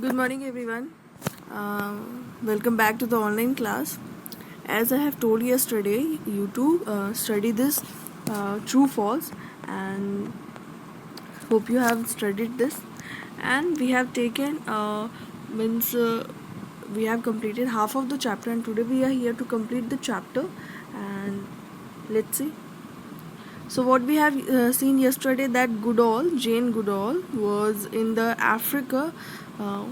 Good morning, everyone. Welcome back to the online class. As I have told yesterday, you too study this true false, and hope you have studied this. And we have taken means we have completed half of the chapter, and today we are here to complete the chapter. And let's see. So what we have seen yesterday, that Goodall, Jane Goodall, was in the Africa, uh,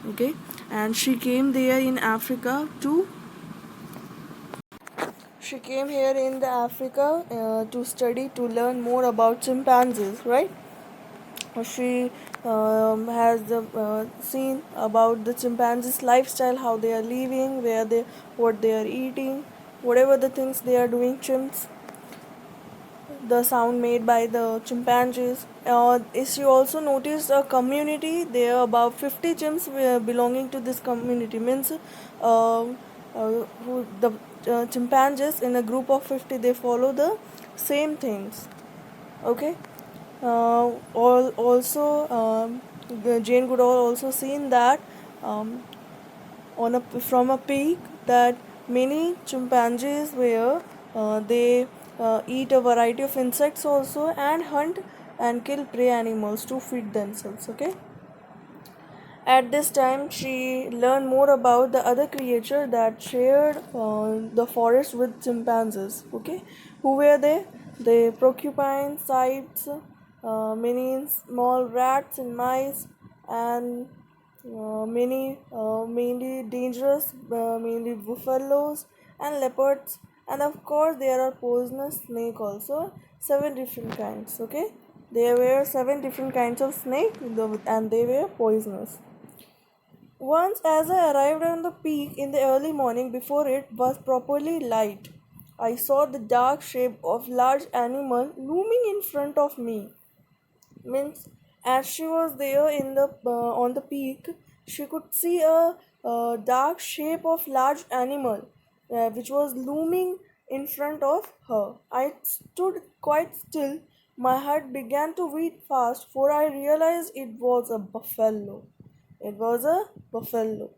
okay, and she came there in Africa to. She came here in the Africa to study, to learn more about chimpanzees, right? She has seen about the chimpanzees' lifestyle, how they are living, what they are eating, whatever the things they are doing. Chimps, the sound made by the chimpanzees. She also noticed a community. There are about 50 chimps belonging to this community. Means who the chimpanzees in a group of 50, they follow the same things. Okay. The Jane Goodall also seen that um, from a peak that many chimpanzees where they eat a variety of insects also and hunt and kill prey animals to feed themselves. Okay. At this time, she learned more about the other creature that shared the forest with chimpanzees. Okay, who were they? The porcupine, sites, many small rats and mice, and many mainly dangerous, mainly buffaloes and leopards, and of course there are poisonous snake also. Seven different kinds. Okay, there were seven different kinds of snake, and they were poisonous. Once, as I arrived on the peak in the early morning before it was properly light, I saw the dark shape of large animal looming in front of me. Means, as she was there in the on the peak, she could see a dark shape of large animal which was looming in front of her. I stood quite still. My heart began to beat fast, for I realized it was a buffalo. It was a buffalo.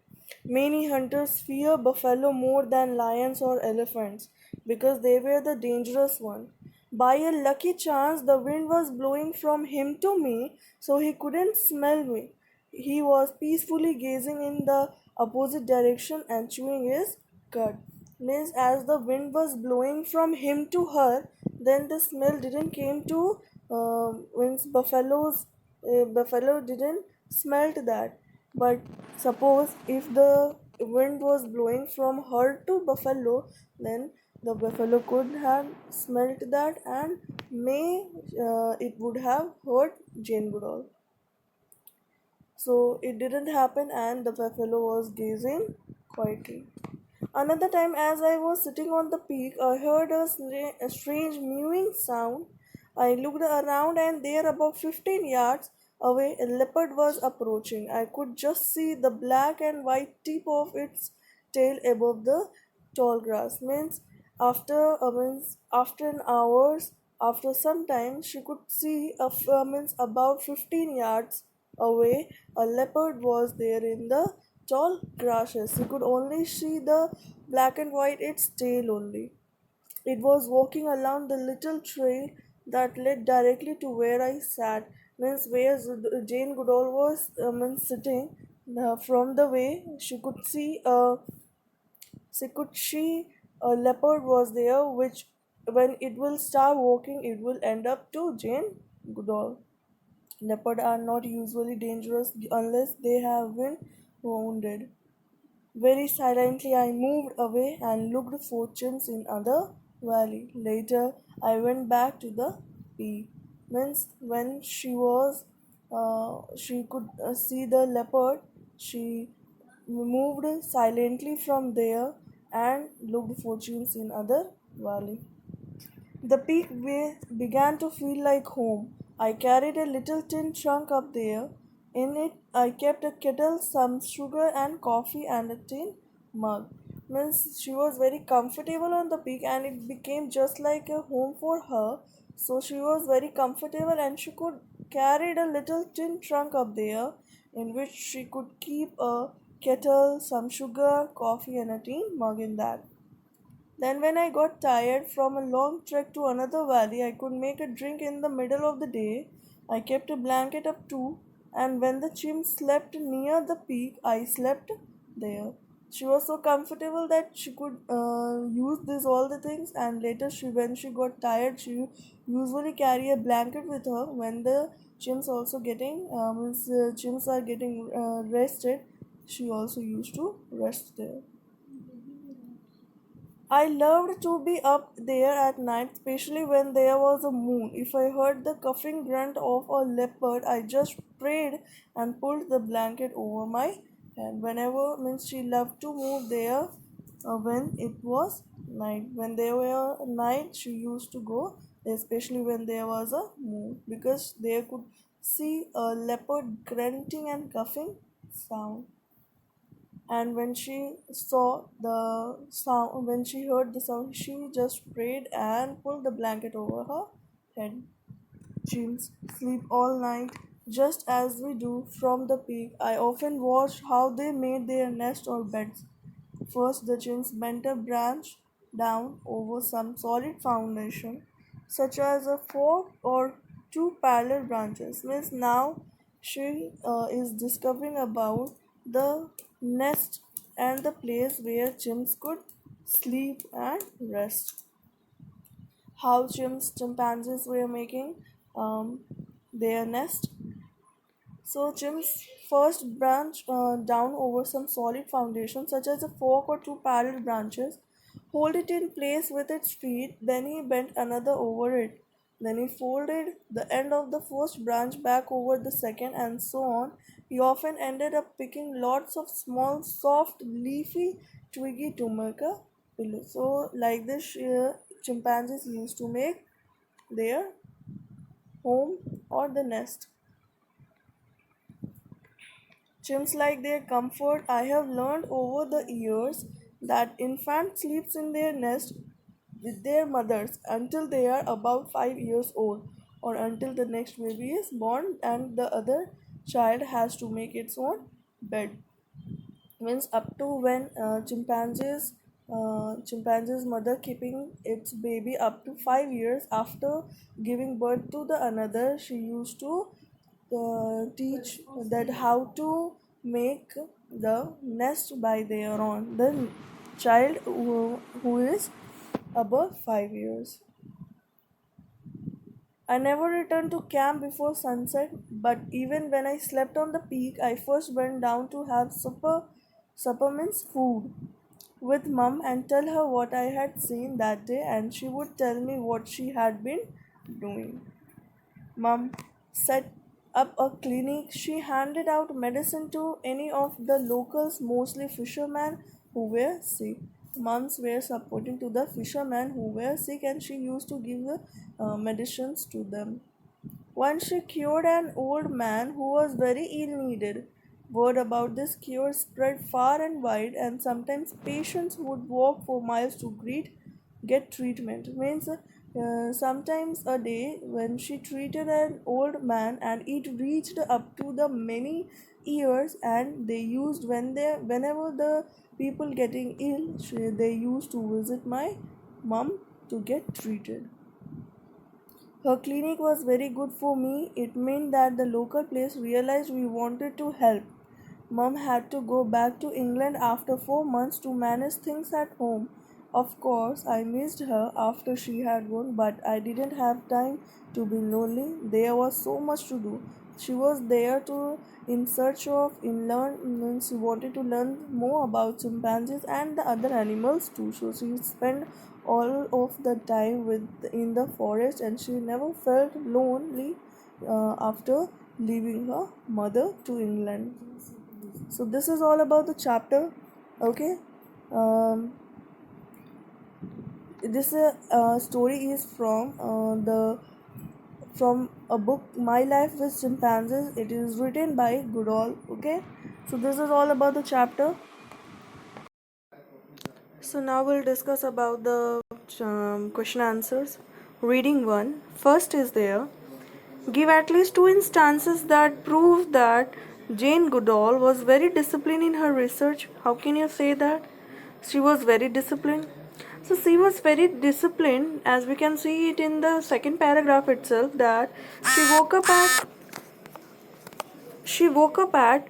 Many hunters fear buffalo more than lions or elephants because they were the dangerous one. By a lucky chance, the wind was blowing from him to me, so he couldn't smell me. He was peacefully gazing in the opposite direction and chewing his cud. Means as the wind was blowing from him to her, then the smell didn't came to means buffalo didn't smelt that. But suppose if the wind was blowing from her to buffalo, then the buffalo could have smelt that, and may it would have hurt Jane Goodall. So it didn't happen, and the buffalo was gazing quietly. Another time, as I was sitting on the peak, I heard a strange mewing sound. I looked around, and there, about 15 yards away, a leopard was approaching. I could just see the black and white tip of its tail above the tall grass. Means after an hours, after some time, she could see means about 15 yards away, a leopard was there in the tall grasses. He could only see the black and white its tail only. It was walking along the little trail that led directly to where I sat. Means where Jane Goodall was sitting. From the way she could see a leopard was there, which when it will start walking, it will end up to Jane Goodall. Leopards are not usually dangerous unless they have been wounded. Very silently I moved away and looked for chimps in other valley. Later I went back to the peak. Means when she could see the leopard, she moved silently from there and looked for chimps in other valley. The began to feel like home. I carried a little tin trunk up there. In it, I kept a kettle, some sugar and coffee, and a tin mug. Means she was very comfortable on the peak, and it became just like a home for her. So she was very comfortable, and she could carry a little tin trunk up there in which she could keep a kettle, some sugar, coffee, and a tea mug in that. Then, when I got tired from a long trek to another valley, I could make a drink in the middle of the day. I kept a blanket up too, and when the chimp slept near the peak, I slept there. She was so comfortable that she could use this all the things. And later, when she got tired, she usually carry a blanket with her. When the chimps also getting means chimps are getting rested, she also used to rest there. I loved to be up there at night, especially when there was a moon. If I heard the coughing grunt of a leopard, I just prayed and pulled the blanket over my head. Whenever means she loved to move there when it was night. When there were night, she used to go, especially when there was a moon, because they could see a leopard grunting and coughing sound. And when she saw the sound, when she heard the sound, she just prayed and pulled the blanket over her head. Chimps sleep all night just as we do from the peak. I often watched how they made their nest or beds. First, the chimps bent a branch down over some solid foundation, such as a fork or two parallel branches. Means now she is discovering about the nest and the place where chimps could sleep and rest. How chimpanzees were making um, their nest. So chimps first branch down over some solid foundation, such as a fork or two parallel branches, hold it in place with its feet, then he bent another over it. Then he folded the end of the first branch back over the second, and so on. He often ended up picking lots of small, soft, leafy, twiggy to make a pillow. So, like this, chimpanzees used to make their home or the nest. Chimps like their comfort. I have learned over the years that infants sleeps in their nest with their mothers until they are about 5 years old, or until the next baby is born and the other child has to make its own bed. Means up to when chimpanzee's mother keeping its baby up to 5 years after giving birth to the another, she used to teach that how to make the nest by their own, the child who is above 5 years. I never returned to camp before sunset, but even when I slept on the peak, I first went down to have supper means food with mum and tell her what I had seen that day, and she would tell me what she had been doing. Mum set up a clinic. She handed out medicine to any of the locals, mostly fishermen who were sick. Mums were supporting to the fishermen who were sick, and she used to give medicines to them. Once she cured an old man who was very ill needed. Word about this cure spread far and wide, and sometimes patients would walk for miles to get treatment. Means sometimes a day when she treated an old man, and it reached up to the many years, and they used whenever the people getting ill, they used to visit my mom to get treated. Her clinic was very good for me. It meant that the local place realized we wanted to help. Mum had to go back to England after 4 months to manage things at home. Of course, I missed her after she had gone, but I didn't have time to be lonely. There was so much to do. She was there to in search of in learn means she wanted to learn more about chimpanzees and the other animals too. So she spent all of the time with in the forest, and she never felt lonely after leaving her mother to England. So this is all about the chapter. Okay, um, this story is the from a book My Life with Chimpanzees. It is written by Goodall. Okay, so this is all about the chapter. So now we'll discuss about the question answers. Reading 1. First is there. Give at least two instances that prove that Jane Goodall was very disciplined in her research. How can you say that? She was very disciplined. So she was very disciplined, as we can see it in the second paragraph itself, that she woke up at she woke up at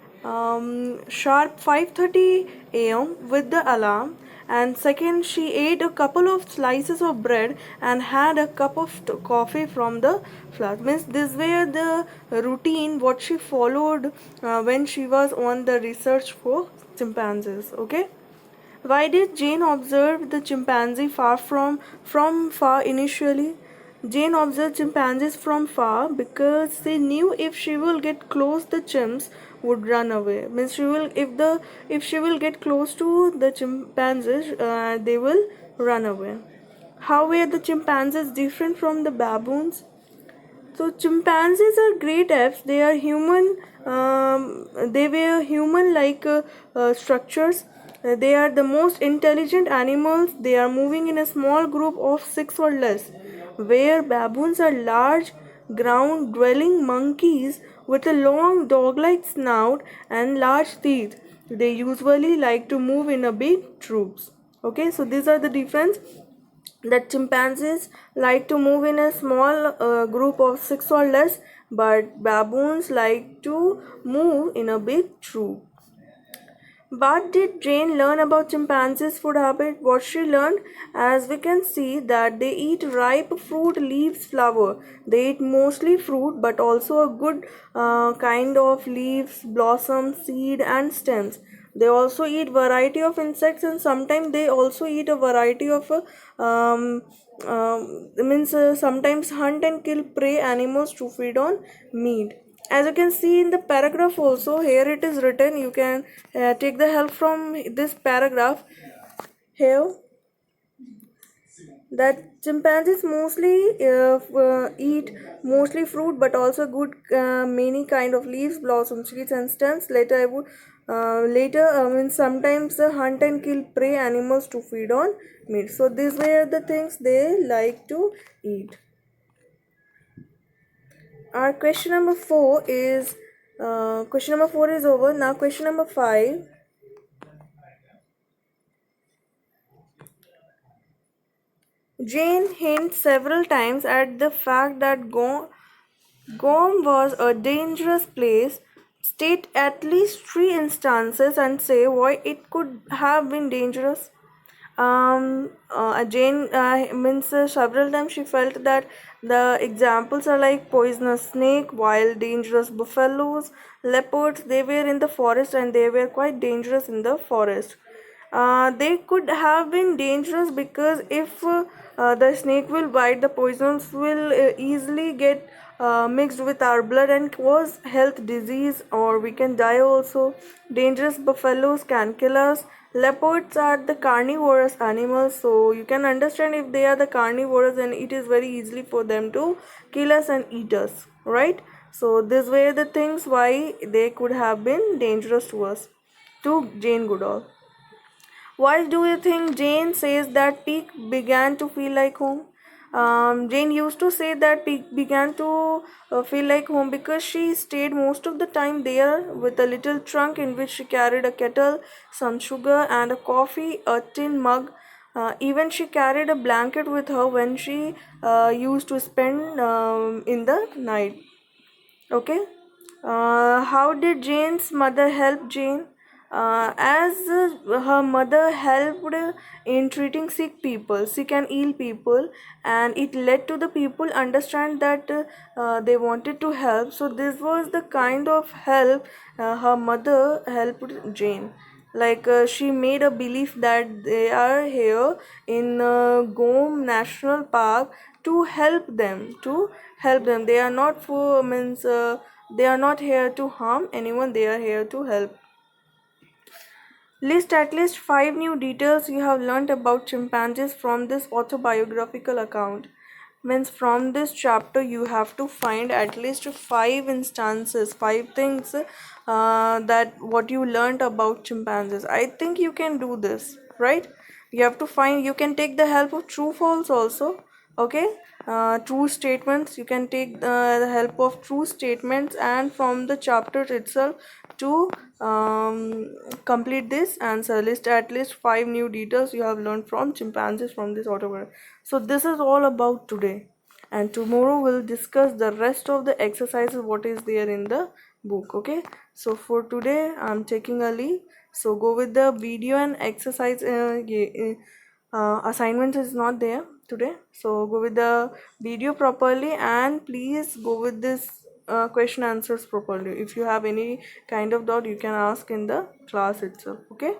sharp 5:30 a.m. with the alarm, and second she ate a couple of slices of bread and had a cup of coffee from the flask. Means this were the routine what she followed when she was on the research for chimpanzees. Okay. Why did Jane observe the chimpanzee from far initially? Jane observed chimpanzees from far because she knew if she will get close, the chimps would run away. Means she will if she will get close to the chimpanzees, they will run away. How were the chimpanzees different from the baboons? So chimpanzees are great apes. They are human. They were human-like structures. They are the most intelligent animals. They are moving in a small group of six or less. Where baboons are large, ground-dwelling monkeys with a long dog-like snout and large teeth. They usually like to move in a big troops. Okay, so these are the difference, that chimpanzees like to move in a small group of six or less, but baboons like to move in a big troop. What did Jane learn about chimpanzees' food habit? What she learned, as we can see, that they eat ripe fruit, leaves, flower. They eat mostly fruit, but also a good kind of leaves, blossoms, seed, and stems. They also eat variety of insects, and sometimes they also eat a variety of sometimes hunt and kill prey animals to feed on meat. As you can see in the paragraph also, here it is written, you can take the help from this paragraph here, that chimpanzees mostly eat mostly fruit, but also good many kind of leaves, blossoms, seeds, and stems. Later I would sometimes hunt and kill prey animals to feed on meat. So these were the things they like to eat. Our question number 4 is over. Now question number 5. Jane hints several times at the fact that Gom was a dangerous place. State at least 3 instances and say why it could have been dangerous. Jane means several times she felt that the examples are like poisonous snake, wild dangerous buffaloes, leopards. They were in the forest and they were quite dangerous in the forest. They could have been dangerous because if the snake will bite, the poisons will easily get mixed with our blood and cause health disease, or we can die also. Dangerous buffaloes can kill us. Leopards are the carnivorous animals, so you can understand if they are the carnivores, then it is very easily for them to kill us and eat us, right? So these were the things why they could have been dangerous to us, to Jane Goodall. Why do you think Jane says that Peak began to feel like home? Jane used to say that Peak began to feel like home because she stayed most of the time there with a little trunk in which she carried a kettle, some sugar, and a coffee, a tin mug. Even she carried a blanket with her when she used to spend in the night. Okay. How did Jane's mother help Jane? As her mother helped in treating sick and ill people, and it led to the people understand that they wanted to help. So this was the kind of help her mother helped Jane. Like she made a belief that they are here in Gom National Park to help them. They are not for means they are not here to harm anyone. They are here to help. List at least 5 new details you have learnt about chimpanzees from this autobiographical account. Means from this chapter you have to find at least 5 instances, 5 things that what you learnt about chimpanzees. I think you can do this, right? You have to find, you can take the help of true false also. Okay, true statements, you can take the help of true statements and from the chapter itself to complete this answer. List at least 5 new details you have learned from chimpanzees from this autograph. So this is all about today, and tomorrow we'll discuss the rest of the exercises what is there in the book. Okay, so for today I'm taking a leave. So go with the video and exercise. Assignments is not there today, so go with the video properly, and please go with this question answers properly. If you have any kind of doubt, you can ask in the class itself. Okay.